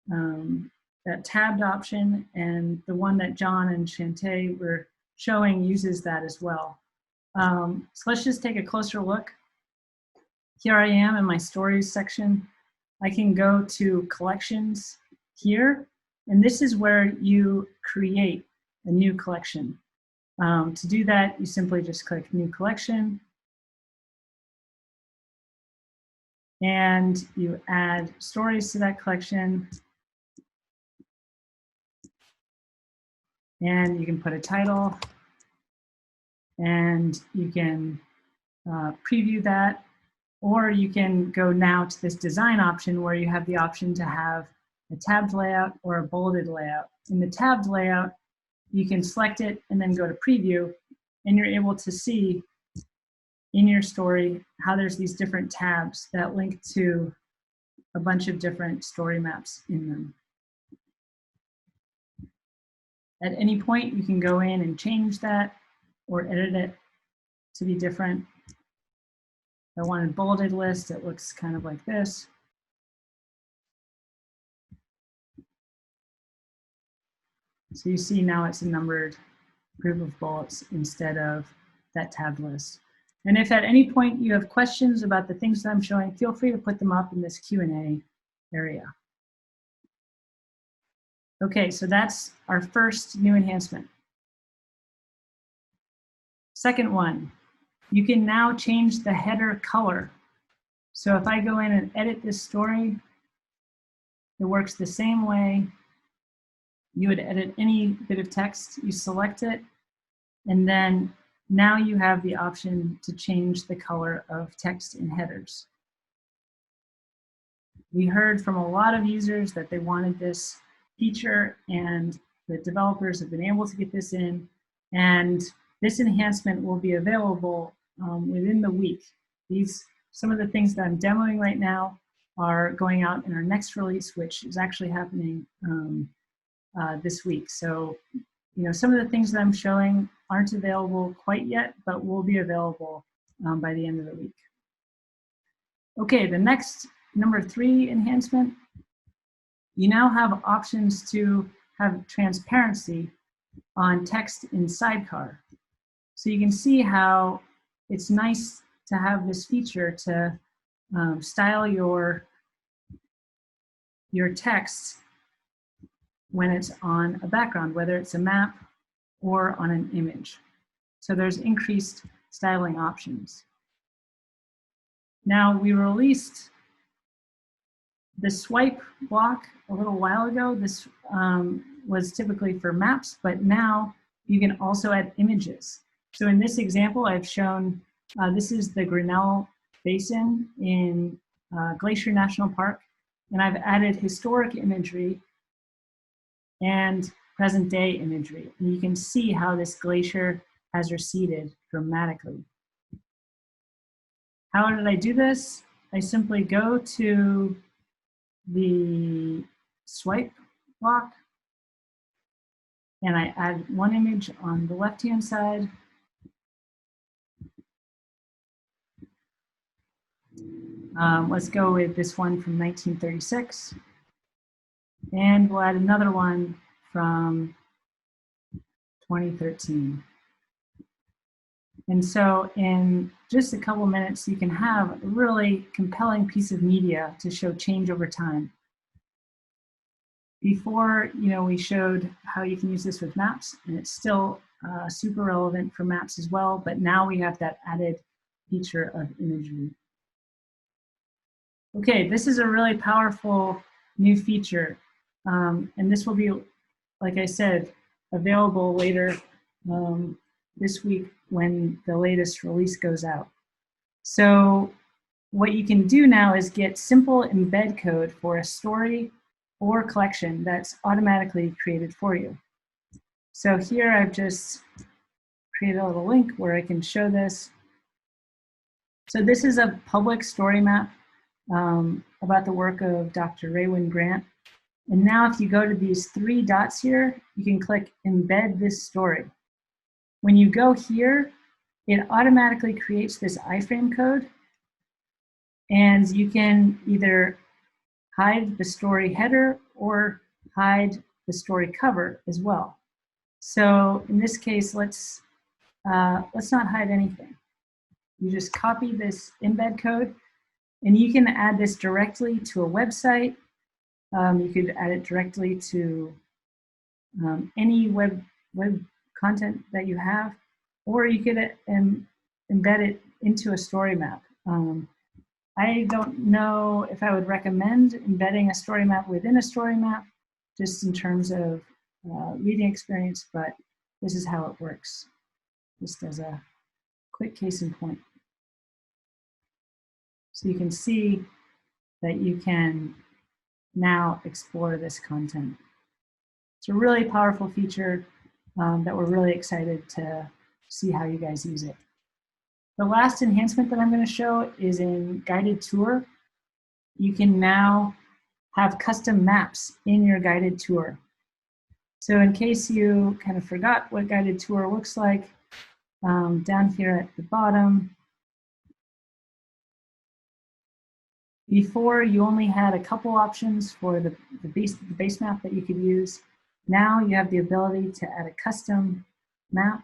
that tabbed option, and the one that John and Chanté were showing uses that as well. So let's just take a closer look. Here I am in my stories section. I can go to collections here, and this is where you create a new collection. To do that, you simply just click New Collection, and you add stories to that collection, and you can put a title, and you can preview that, or you can go now to this design option where you have the option to have a tabbed layout or a bolded layout. In the tabbed layout, you can select it and then go to preview, and you're able to see in your story how there's these different tabs that link to a bunch of different story maps in them. At any point, you can go in and change that or edit it to be different. If I wanted bolded list, it looks kind of like this. So you see now it's a numbered group of bullets instead of that tabbed list. And if at any point you have questions about the things that I'm showing, feel free to put them up in this Q&A area. Okay, so that's our first new enhancement. Second one, you can now change the header color. So if I go in and edit this story, it works the same way you would edit any bit of text. You select it, and then now you have the option to change the color of text in headers. We heard from a lot of users that they wanted this feature, and the developers have been able to get this in, and this enhancement will be available within the week. Some of the things that I'm demoing right now are going out in our next release, which is actually happening this week. So, some of the things that I'm showing aren't available quite yet, but will be available by the end of the week. Okay, the next number 3 enhancement, you now have options to have transparency on text in Sidecar. So you can see how it's nice to have this feature to style your text when it's on a background, whether it's a map or on an image. So there's increased styling options. Now, we released the swipe block a little while ago. This was typically for maps, but now you can also add images. So in this example, I've shown, this is the Grinnell Basin in Glacier National Park, and I've added historic imagery and present day imagery. And you can see how this glacier has receded dramatically. How did I do this? I simply go to the swipe block, and I add one image on the left-hand side. Let's go with this one from 1936. And we'll add another one from 2013. And so in just a couple minutes, you can have a really compelling piece of media to show change over time. Before, we showed how you can use this with maps, and it's still super relevant for maps as well, but now we have that added feature of imagery. Okay, this is a really powerful new feature, and this will be, like I said, available later this week when the latest release goes out. So what you can do now is get simple embed code for a story or collection that's automatically created for you. So here I've just created a little link where I can show this. So this is a public story map about the work of Dr. Raywin Grant. And now if you go to these 3 dots here, you can click embed this story. When you go here, it automatically creates this iframe code, and you can either hide the story header or hide the story cover as well. So in this case, let's not hide anything. You just copy this embed code, and you can add this directly to a website. You could add it directly to any web content that you have, or you could embed it into a story map. I don't know if I would recommend embedding a story map within a story map, just in terms of reading experience, but this is how it works, just as a quick case in point. So you can see that you can now explore this content. It's a really powerful feature that we're really excited to see how you guys use it. The last enhancement that I'm going to show is in guided tour. You can now have custom maps in your guided tour. So in case you kind of forgot what guided tour looks like, down here at the bottom, before you only had a couple options for the base map that you could use. Now you have the ability to add a custom map,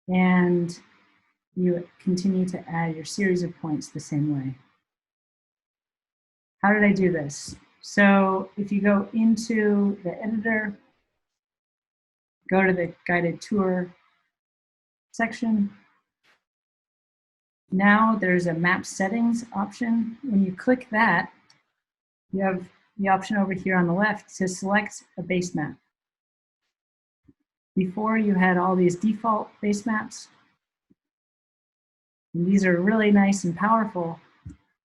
and you continue to add your series of points the same way. How did I do this? So if you go into the editor, go to the guided tour section. Now there's a map settings option. When you click that, you have the option over here on the left to select a base map. Before, you had all these default base maps. And these are really nice and powerful,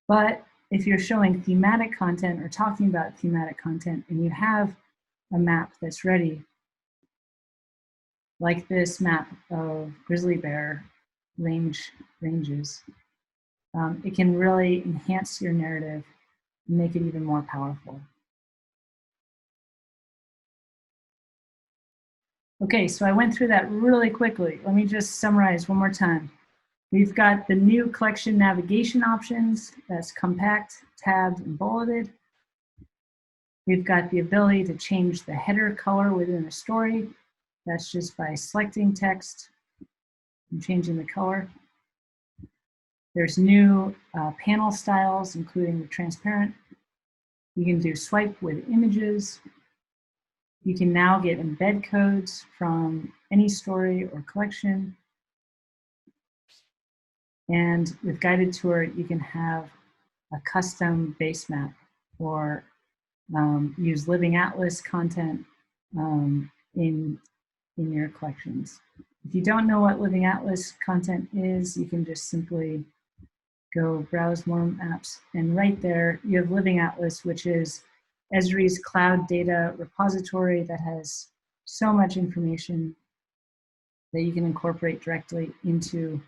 but if you're showing thematic content or talking about thematic content and you have a map that's ready, like this map of grizzly bear ranges, it can really enhance your narrative and make it even more powerful. Okay, so I went through that really quickly. Let me just summarize one more time. We've got the new collection navigation options, that's compact, tabbed, and bulleted. We've got the ability to change the header color within a story. That's just by selecting text and changing the color. There's new panel styles, including the transparent. You can do swipe with images. You can now get embed codes from any story or collection. And with guided tour, you can have a custom base map or use Living Atlas content in your collections. If you don't know what Living Atlas content is, you can just simply go browse more maps, and right there you have Living Atlas, which is Esri's cloud data repository that has so much information that you can incorporate directly into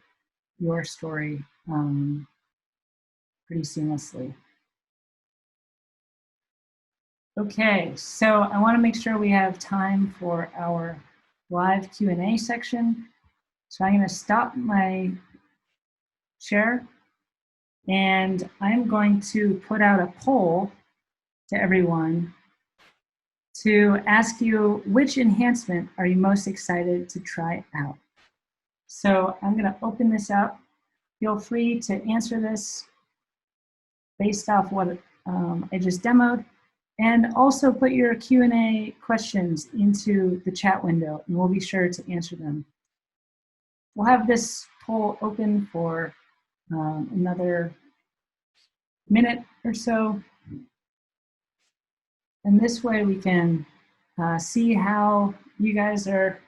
your story pretty seamlessly. Okay, so I want to make sure we have time for our live Q&A section. So I'm going to stop my share, and I'm going to put out a poll to everyone to ask you, which enhancement are you most excited to try out? So I'm going to open this up. Feel free to answer this based off what I just demoed, and also put your Q&A questions into the chat window, and we'll be sure to answer them. We'll have this poll open for another minute or so. And this way we can see how you guys are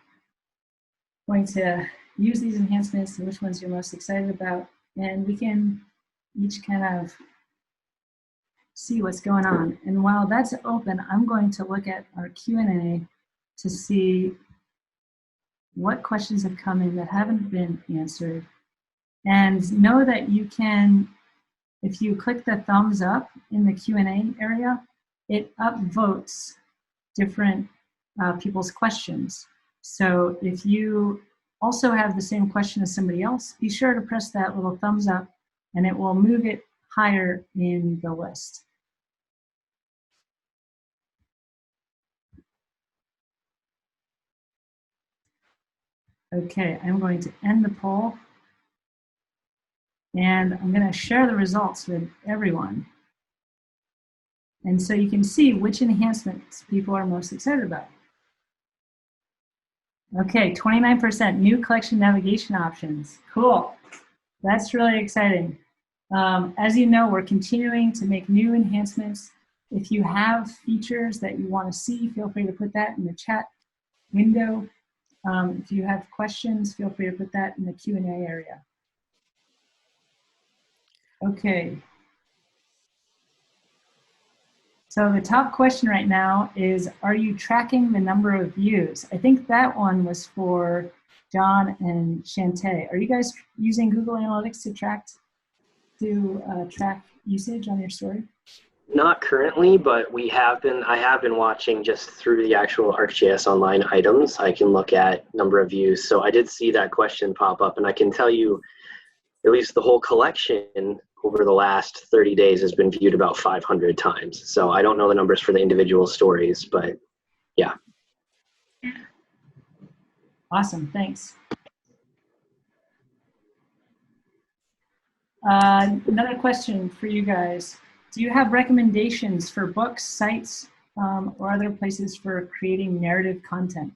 going to use these enhancements and which ones you're most excited about. And we can each kind of see what's going on. And while that's open, I'm going to look at our Q&A to see what questions have come in that haven't been answered. And know that you can if you click the thumbs up in the Q&A area, it upvotes different people's questions. So if you also have the same question as somebody else, be sure to press that little thumbs up and it will move it higher in the list. Okay, I'm going to end the poll and I'm going to share the results with everyone. And so you can see which enhancements people are most excited about. Okay, 29% new collection navigation options. Cool. That's really exciting. As you know, we're continuing to make new enhancements. If you have features that you want to see, feel free to put that in the chat window. If you have questions, feel free to put that in the Q&A area. Okay. So the top question right now is, are you tracking the number of views? I think that one was for John and Chanté. Are you guys using Google Analytics to track usage on your story? Not currently, but I have been watching just through the actual ArcGIS Online items. I can look at number of views. So I did see that question pop up, and I can tell you at least the whole collection over the last 30 days has been viewed about 500 times. So I don't know the numbers for the individual stories, but yeah. Awesome, thanks. Another question for you guys. Do you have recommendations for books, sites, or other places for creating narrative content?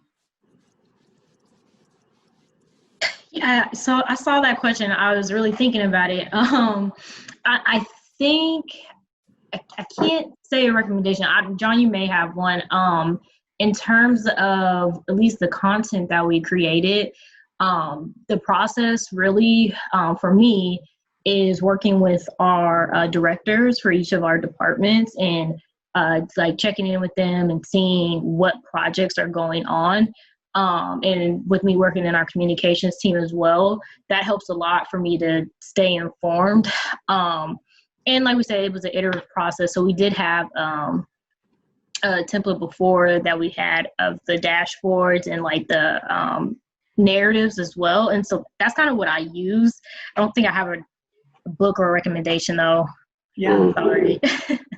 Yeah, so I saw that question. I was really thinking about it. I think I can't say a recommendation. John, you may have one. In terms of at least the content that we created, the process really, for me, is working with our directors for each of our departments and like checking in with them and seeing what projects are going on. And with me working in our communications team as well, that helps a lot for me to stay informed. And like we said, it was an iterative process. So we did have a template before that we had of the dashboards and like the narratives as well. And so that's kind of what I use. I don't think I have a book or a recommendation though. Yeah. Sorry.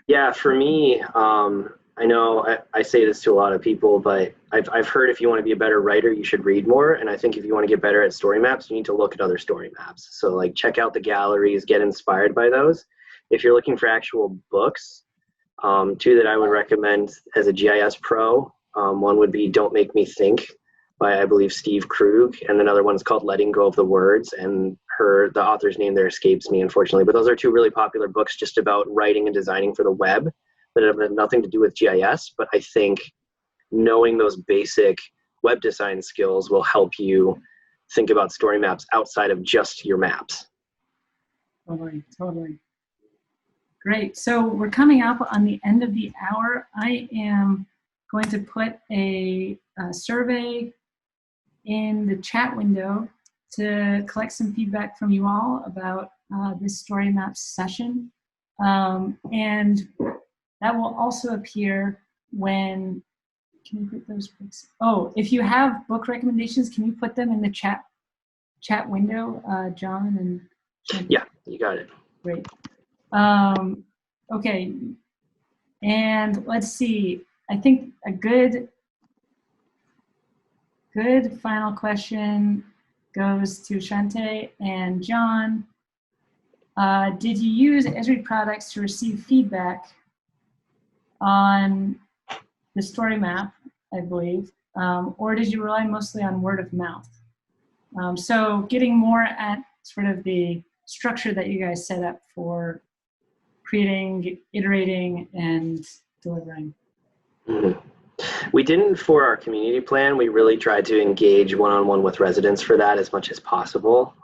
Yeah, for me, I know I say this to a lot of people, but I've heard if you want to be a better writer, you should read more. And I think if you want to get better at story maps, you need to look at other story maps. So like check out the galleries, get inspired by those. If you're looking for actual books, two that I would recommend as a GIS pro, one would be Don't Make Me Think by, I believe, Steve Krug. And another one is called Letting Go of the Words. And the author's name there escapes me, unfortunately. But those are two really popular books just about writing and designing for the web that have nothing to do with GIS. But I think knowing those basic web design skills will help you think about story maps outside of just your maps. Totally, totally. Great. So we're coming up on the end of the hour. I am going to put a survey in the chat window to collect some feedback from you all about this story maps session. And that will also appear when, can you put those books? Oh, if you have book recommendations, can you put them in the chat window, John and Chanté? Yeah, you got it. Great. Okay, and let's see. I think a good final question goes to Chanté and John. Did you use Esri products to receive feedback on the story map, I believe, or did you rely mostly on word of mouth? So getting more at sort of the structure that you guys set up for creating, iterating, and delivering. Mm-hmm. We didn't for our community plan. We really tried to engage one-on-one with residents for that as much as possible.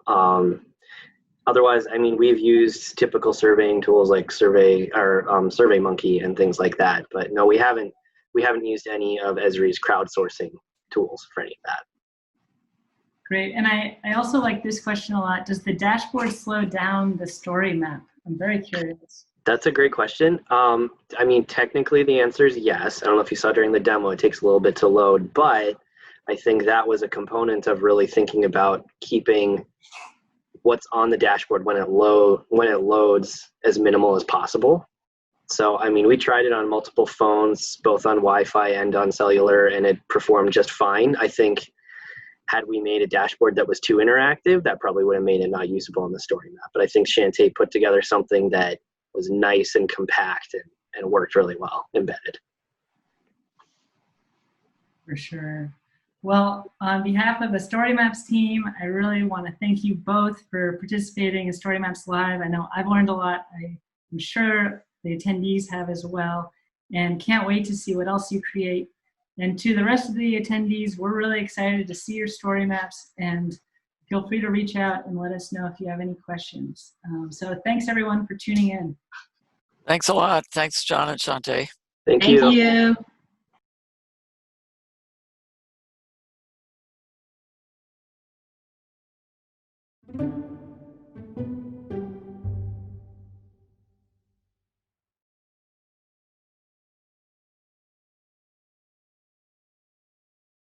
Otherwise, I mean, we've used typical surveying tools like SurveyMonkey and things like that. But no, we haven't used any of Esri's crowdsourcing tools for any of that. Great, and I also like this question a lot. Does the dashboard slow down the story map I'm very curious. That's a great question. I mean, technically the answer is yes. I don't know if you saw during the demo, it takes a little bit to load, but I think that was a component of really thinking about keeping what's on the dashboard when it loads as minimal as possible. So, I mean, we tried it on multiple phones, both on Wi-Fi and on cellular, and it performed just fine. I think had we made a dashboard that was too interactive, that probably would have made it not usable on the story map. But I think Chanté put together something that was nice and compact and worked really well embedded. For sure. Well, on behalf of the StoryMaps team, I really want to thank you both for participating in StoryMaps Live. I know I've learned a lot. I'm sure the attendees have as well, and can't wait to see what else you create. And to the rest of the attendees, we're really excited to see your story maps, and feel free to reach out and let us know if you have any questions. So thanks everyone for tuning in. Thanks a lot. Thanks, John and Chanté. Thank Thank you. you.